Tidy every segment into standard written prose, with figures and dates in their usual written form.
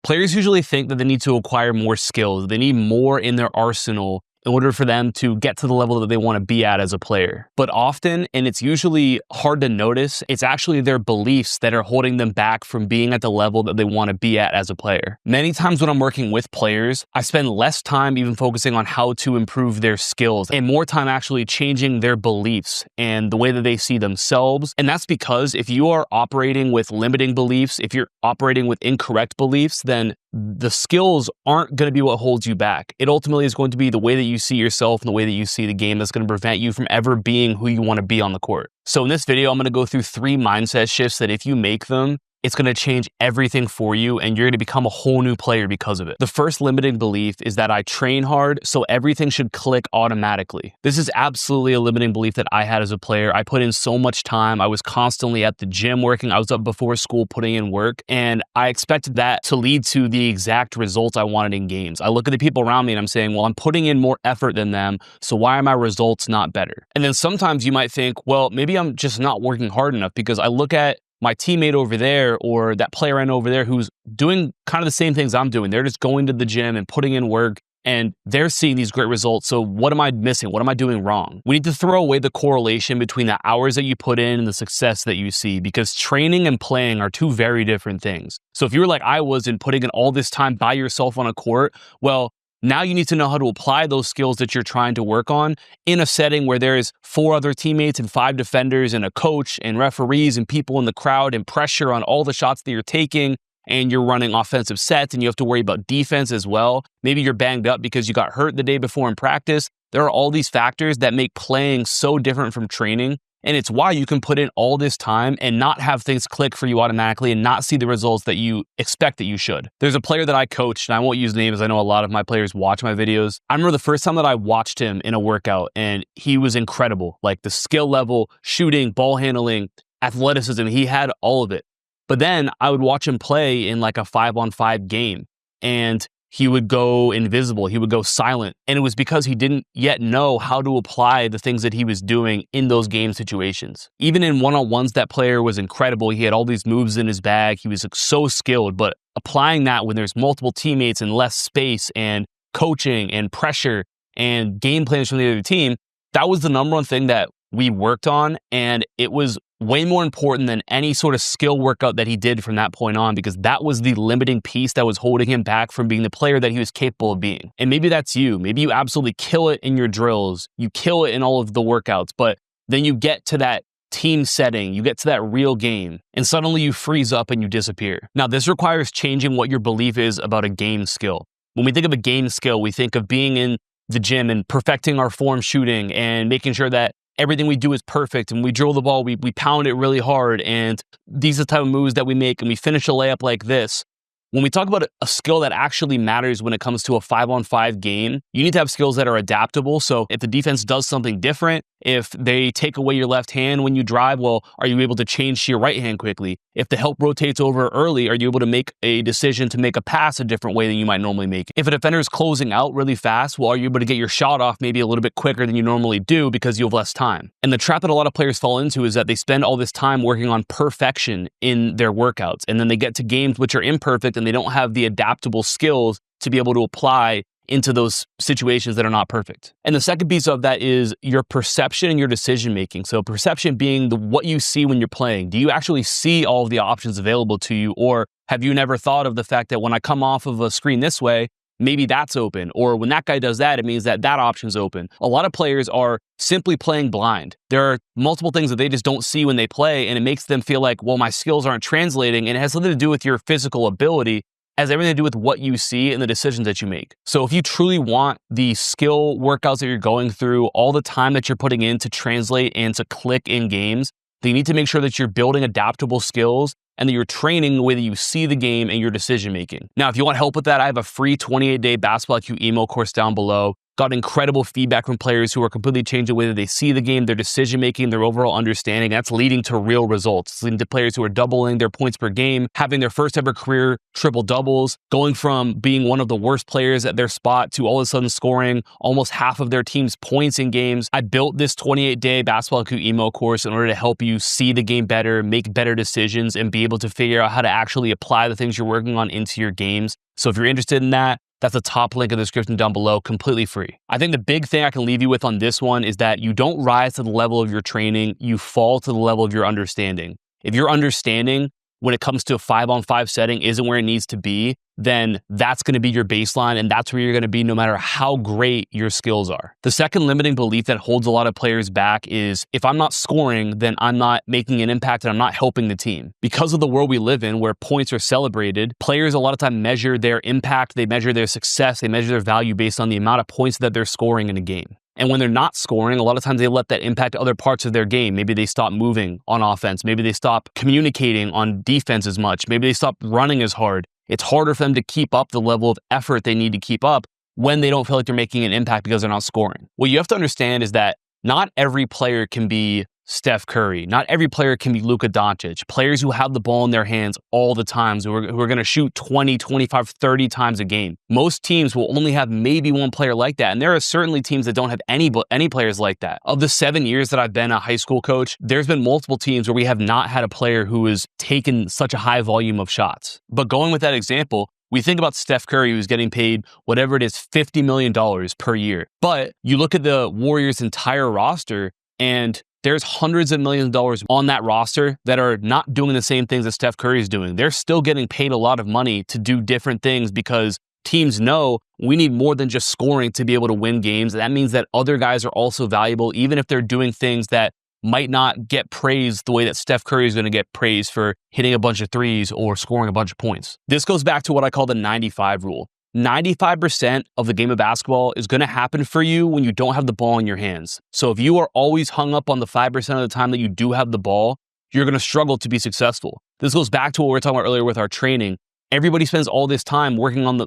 Players usually think that they need to acquire more skills. They need more in their arsenal in order for them to get to the level that they want to be at as a player. But often, and it's usually hard to notice, it's actually their beliefs that are holding them back from being at the level that they want to be at as a player. Many times when I'm working with players, I spend less time even focusing on how to improve their skills and more time actually changing their beliefs and the way that they see themselves. And that's because if you are operating with limiting beliefs, if you're operating with incorrect beliefs, then the skills aren't going to be what holds you back. It ultimately is going to be the way that you see yourself and the way that you see the game that's going to prevent you from ever being who you want to be on the court. So in this video, I'm going to go through 3 mindset shifts that if you make them, it's going to change everything for you and you're going to become a whole new player because of it. The first limiting belief is that I train hard, so everything should click automatically. This is absolutely a limiting belief that I had as a player. I put in so much time. I was constantly at the gym working. I was up before school putting in work, and I expected that to lead to the exact results I wanted in games. I look at the people around me and I'm saying, well, I'm putting in more effort than them, so why are my results not better? And then sometimes you might think, well, maybe I'm just not working hard enough because I look at my teammate over there or that player I know over there who's doing kind of the same things I'm doing. They're just going to the gym and putting in work and they're seeing these great results. So what am I missing? What am I doing wrong? We need to throw away the correlation between the hours that you put in and the success that you see, because training and playing are 2 very different things. So if you were like I was and putting in all this time by yourself on a court, well, now you need to know how to apply those skills that you're trying to work on in a setting where there is 4 other teammates and 5 defenders and a coach and referees and people in the crowd and pressure on all the shots that you're taking, and you're running offensive sets and you have to worry about defense as well. Maybe you're banged up because you got hurt the day before in practice. There are all these factors that make playing so different from training. And it's why you can put in all this time and not have things click for you automatically and not see the results that you expect that you should. There's a player that I coached, and I won't use names. I know a lot of my players watch my videos. I remember the first time that I watched him in a workout, and he was incredible. Like the skill level, shooting, ball handling, athleticism, he had all of it. But then I would watch him play in like a 5-on-5 game, and he would go invisible, he would go silent. And it was because he didn't yet know how to apply the things that he was doing in those game situations. Even in one-on-ones, that player was incredible. He had all these moves in his bag. He was like so skilled, but applying that when there's multiple teammates and less space and coaching and pressure and game plans from the other team, that was the number one thing that we worked on. And it was way more important than any sort of skill workout that he did from that point on, because that was the limiting piece that was holding him back from being the player that he was capable of being. And maybe that's you. Maybe you absolutely kill it in your drills. You kill it in all of the workouts, but then you get to that team setting, you get to that real game, and suddenly you freeze up and you disappear. Now, this requires changing what your belief is about a game skill. When we think of a game skill, we think of being in the gym and perfecting our form shooting and making sure that everything we do is perfect, and we drill the ball, we pound it really hard, and these are the type of moves that we make, and we finish a layup like this. When we talk about a skill that actually matters when it comes to a 5-on-5 game, you need to have skills that are adaptable. So if the defense does something different, if they take away your left hand when you drive, well, are you able to change to your right hand quickly? If the help rotates over early, are you able to make a decision to make a pass a different way than you might normally make? If a defender is closing out really fast, well, are you able to get your shot off maybe a little bit quicker than you normally do because you have less time? And the trap that a lot of players fall into is that they spend all this time working on perfection in their workouts, and then they get to games which are imperfect and they don't have the adaptable skills to be able to apply into those situations that are not perfect. And the second piece of that is your perception and your decision making. So perception being what you see when you're playing. Do you actually see all of the options available to you? Or have you never thought of the fact that when I come off of a screen this way, maybe that's open, or when that guy does that, it means that that option's open. A lot of players are simply playing blind. There are multiple things that they just don't see when they play, and it makes them feel like, well, my skills aren't translating, and it has nothing to do with your physical ability. It has everything to do with what you see and the decisions that you make. So if you truly want the skill workouts that you're going through, all the time that you're putting in to translate and to click in games, then you need to make sure that you're building adaptable skills and that you're training the way that you see the game and your decision making. Now, if you want help with that, I have a free 28-day Basketball IQ email course down below. got incredible feedback from players who are completely changing the way that they see the game, their decision-making, their overall understanding. That's leading to real results. It's leading to players who are doubling their points per game, having their first ever career triple-doubles, going from being one of the worst players at their spot to all of a sudden scoring almost half of their team's points in games. I built this 28-day Basketball IQ email course in order to help you see the game better, make better decisions, and be able to figure out how to actually apply the things you're working on into your games. So if you're interested in that, that's the top link in the description down below, completely free. I think the big thing I can leave you with on this one is that you don't rise to the level of your training, you fall to the level of your understanding. If your understanding when it comes to a 5-on-5 setting isn't where it needs to be, then that's going to be your baseline, and that's where you're going to be no matter how great your skills are. The second limiting belief that holds a lot of players back is, if I'm not scoring, then I'm not making an impact and I'm not helping the team. Because of the world we live in, where points are celebrated, players a lot of time measure their impact, they measure their success, they measure their value based on the amount of points that they're scoring in a game. And when they're not scoring, a lot of times they let that impact other parts of their game. Maybe they stop moving on offense. Maybe they stop communicating on defense as much. Maybe they stop running as hard. It's harder for them to keep up the level of effort they need to keep up when they don't feel like they're making an impact because they're not scoring. What you have to understand is that not every player can be Steph Curry. Not every player can be Luka Doncic. Players who have the ball in their hands all the time, who are going to shoot 20, 25, 30 times a game. Most teams will only have maybe one player like that, and there are certainly teams that don't have any players like that. Of the 7 years that I've been a high school coach, there's been multiple teams where we have not had a player who has taken such a high volume of shots. But going with that example, we think about Steph Curry, who's getting paid whatever it is, $50 million per year. But you look at the Warriors' entire roster, and there's hundreds of millions of dollars on that roster that are not doing the same things that Steph Curry is doing. They're still getting paid a lot of money to do different things because teams know we need more than just scoring to be able to win games. That means that other guys are also valuable, even if they're doing things that might not get praised the way that Steph Curry is going to get praised for hitting a bunch of threes or scoring a bunch of points. This goes back to what I call the 95 rule. 95% of the game of basketball is going to happen for you when you don't have the ball in your hands. So if you are always hung up on the 5% of the time that you do have the ball, you're going to struggle to be successful. This goes back to what we were talking about earlier with our training. Everybody spends all this time working on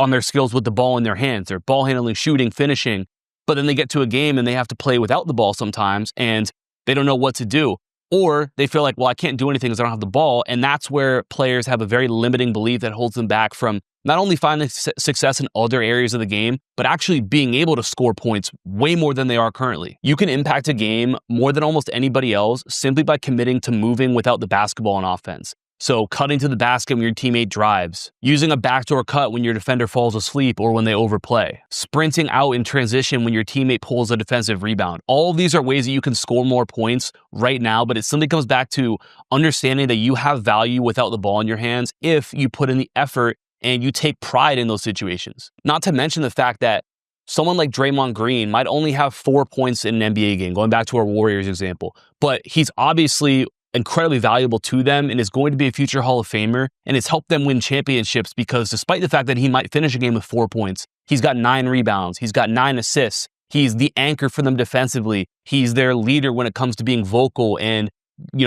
their skills with the ball in their hands. They're ball handling, shooting, finishing, but then they get to a game and they have to play without the ball sometimes, and they don't know what to do. Or they feel like, well, I can't do anything because I don't have the ball. And that's where players have a very limiting belief that holds them back from not only finding success in other areas of the game, but actually being able to score points way more than they are currently. You can impact a game more than almost anybody else simply by committing to moving without the basketball on offense. So cutting to the basket when your teammate drives, using a backdoor cut when your defender falls asleep or when they overplay, sprinting out in transition when your teammate pulls a defensive rebound. All of these are ways that you can score more points right now, but it simply comes back to understanding that you have value without the ball in your hands if you put in the effort and you take pride in those situations. Not to mention the fact that someone like Draymond Green might only have 4 points in an NBA game, going back to our Warriors example, but he's obviously incredibly valuable to them and is going to be a future Hall of Famer, and it's helped them win championships because despite the fact that he might finish a game with 4 points, he's got 9 rebounds, he's got 9 assists, he's the anchor for them defensively, he's their leader when it comes to being vocal and,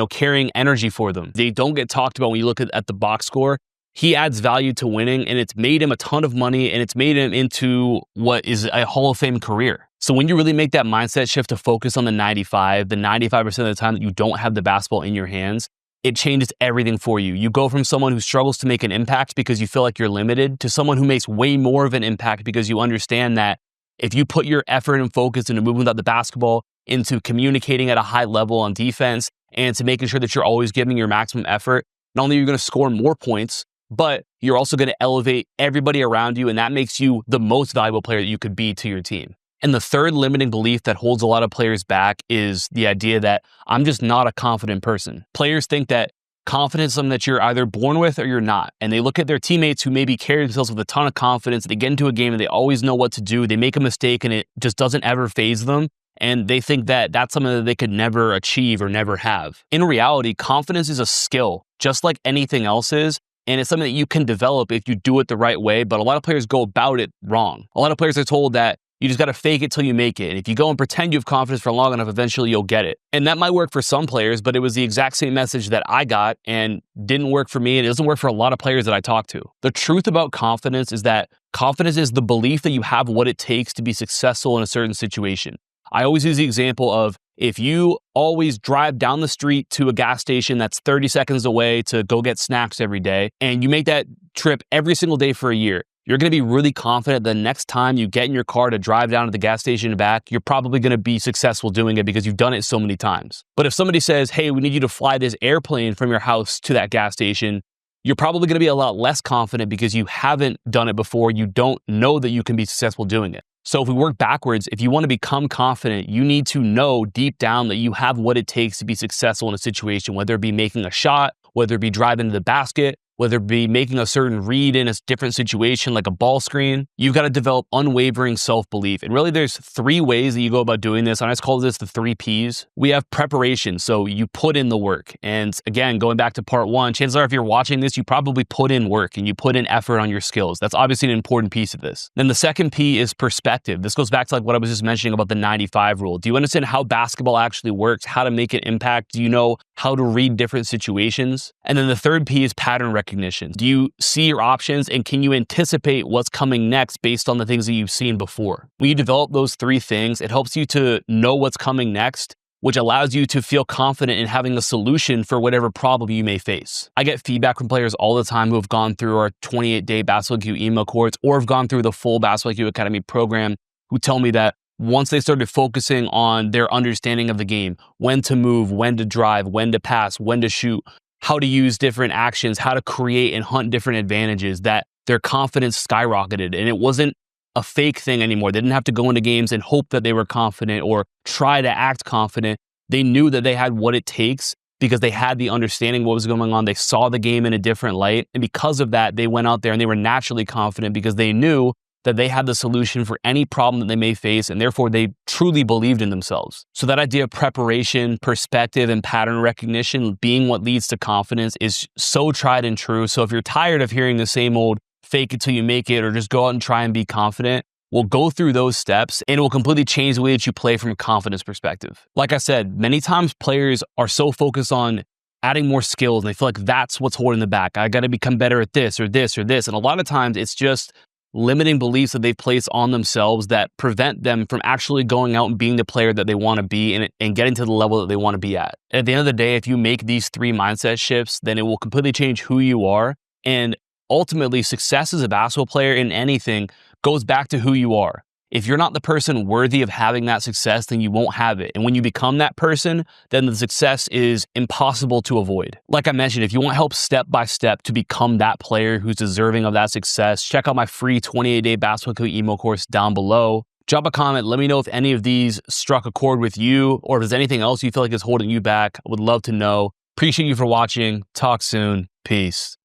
carrying energy for them. They don't get talked about when you look at the box score. He adds value to winning, and it's made him a ton of money, and it's made him into what is a Hall of Fame career. So when you really make that mindset shift to focus on the 95% of the time that you don't have the basketball in your hands, it changes everything for you. You go from someone who struggles to make an impact because you feel like you're limited to someone who makes way more of an impact because you understand that if you put your effort and focus into moving without the basketball, into communicating at a high level on defense, and to making sure that you're always giving your maximum effort, not only are you going to score more points, but you're also going to elevate everybody around you, and that makes you the most valuable player that you could be to your team. And the third limiting belief that holds a lot of players back is the idea that I'm just not a confident person. Players think that confidence is something that you're either born with or you're not. And they look at their teammates who maybe carry themselves with a ton of confidence. They get into a game and they always know what to do. They make a mistake and it just doesn't ever faze them. And they think that that's something that they could never achieve or never have. In reality, confidence is a skill, just like anything else is. And it's something that you can develop if you do it the right way, but a lot of players go about it wrong. A lot of players are told that You just got to fake it till you make it. And if you go and pretend you have confidence for long enough, eventually you'll get it. And that might work for some players, but it was the exact same message that I got and didn't work for me. And it doesn't work for a lot of players that I talk to. The truth about confidence is that confidence is the belief that you have what it takes to be successful in a certain situation. I always use the example of if you always drive down the street to a gas station that's 30 seconds away to go get snacks every day, and you make that trip every single day for a year, you're going to be really confident the next time you get in your car to drive down to the gas station and back, you're probably going to be successful doing it because you've done it so many times. But if somebody says, hey, we need you to fly this airplane from your house to that gas station, you're probably going to be a lot less confident because you haven't done it before. You don't know that you can be successful doing it. So if we work backwards, if you want to become confident, you need to know deep down that you have what it takes to be successful in a situation, whether it be making a shot, whether it be driving to the basket, whether it be making a certain read in a different situation like a ball screen. You've got to develop unwavering self-belief. And really there's 3 ways that you go about doing this. I just call this the 3 Ps. We have preparation. So you put in the work. And again, going back to part 1, chances are if you're watching this, you probably put in work and you put in effort on your skills. That's obviously an important piece of this. Then the second P is perspective. This goes back to like what I was just mentioning about the 95 rule. Do you understand how basketball actually works, how to make an impact? Do you know how to read different situations? And then the third P is pattern recognition. Do you see your options and can you anticipate what's coming next based on the things that you've seen before? When you develop those 3 things, it helps you to know what's coming next, which allows you to feel confident in having a solution for whatever problem you may face. I get feedback from players all the time who have gone through our 28-day Basketball IQ email course or have gone through the full Basketball IQ Academy program who tell me that once they started focusing on their understanding of the game, when to move, when to drive, when to pass, when to shoot, how to use different actions, how to create and hunt different advantages, that their confidence skyrocketed. And it wasn't a fake thing anymore. They didn't have to go into games and hope that they were confident or try to act confident. They knew that they had what it takes because they had the understanding of what was going on. They saw the game in a different light. And because of that, they went out there and they were naturally confident because they knew that they had the solution for any problem that they may face, and therefore they truly believed in themselves. So that idea of preparation, perspective, and pattern recognition being what leads to confidence is so tried and true. So if you're tired of hearing the same old fake it till you make it or just go out and try and be confident, we'll go through those steps and it will completely change the way that you play from a confidence perspective. Like I said, many times players are so focused on adding more skills and they feel like that's what's holding them back. I got to become better at this or this or this. And a lot of times it's just limiting beliefs that they place on themselves that prevent them from actually going out and being the player that they want to be and getting to the level that they want to be at. At the end of the day, if you make these 3 mindset shifts, then it will completely change who you are. And ultimately, success as a basketball player in anything goes back to who you are. If you're not the person worthy of having that success, then you won't have it. And when you become that person, then the success is impossible to avoid. Like I mentioned, if you want help step by step to become that player who's deserving of that success, check out my free 28-day Basketball IQ email course down below. Drop a comment. Let me know if any of these struck a chord with you or if there's anything else you feel like is holding you back. I would love to know. Appreciate you for watching. Talk soon. Peace.